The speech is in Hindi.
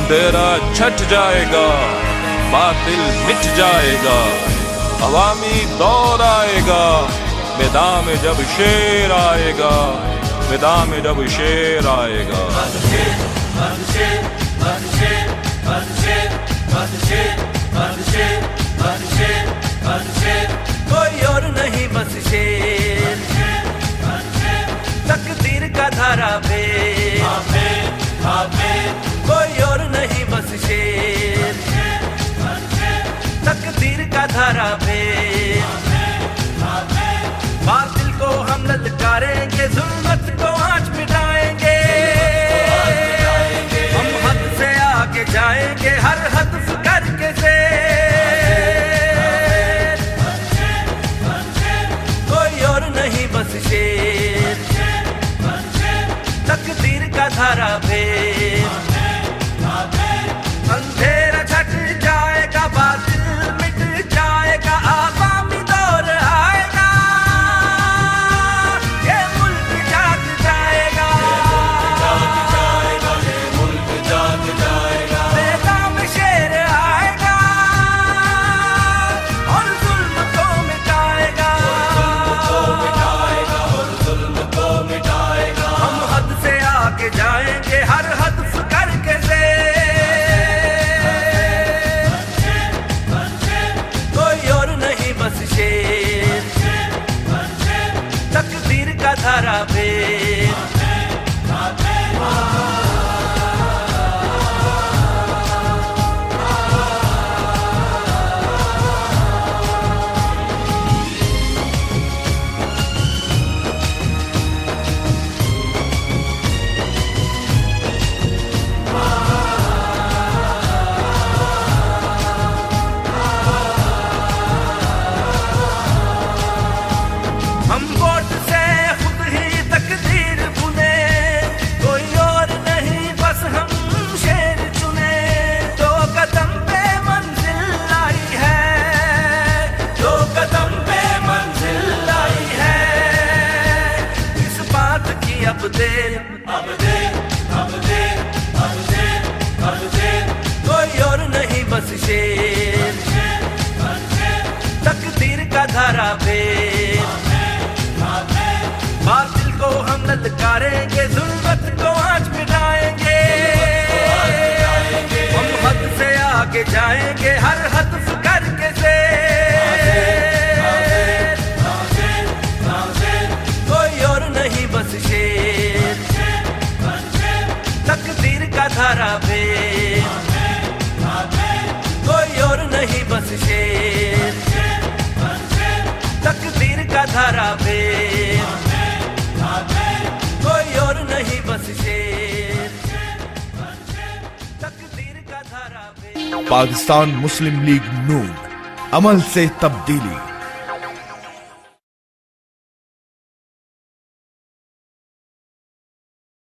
अंधेरा छट जाएगा, बातिल मिट जाएगा, अवामी दौर आएगा, मैदान में जब शेर आएगा, मैदान में जब शेर आएगा। कोई और नहीं बस शेर, तकदीर का धारा पे, कोई और नहीं बस शेर, तकदीर का धारा पे। बातिल को हम ललकारेंगे, जुल्मत को आज मिटाएंगे, हम हद से आगे जाएंगे, हर हद करके से। कोई और नहीं बस शेर, तकदीर का धारा पे। अंधेरा छट जाएगा, बातिल मिट जाएगा, आवामी दौर आएगा, ये मुल्क जाग जाएगा, ये मुल्क जाग जाएगा। मैदान में शेर आएगा और जुल्म को मिटाएगा, हम हद से आगे जाएंगे, हर हद करके से। कोई और नहीं बस शेर, तकदीर का धारा पे। हम वोट से खुद ही तकदीर बुने, कोई और नहीं बस हम शेर चुने। दो कदम पे मंजिल आई है, दो कदम पे मंजिल आई है, इस बात की अब देर, अब देर, अब देर, अब देर, अब देर। कोई और नहीं बस शेर, तकदीर का धारा पे। बातिल को हम ललकारेंगे, जुल्मत को आज मिटाएंगे, हम हद से आगे जाएंगे, हर हद करके से। कोई और नहीं बस शेर, तकदीर का धारा पे। कोई और नहीं बस शेर, तकदीर का धारा पे। कोई और नहीं बस शेर, तकदीर का धारा पे। पाकिस्तान मुस्लिम लीग नून, अमल से तब्दीली।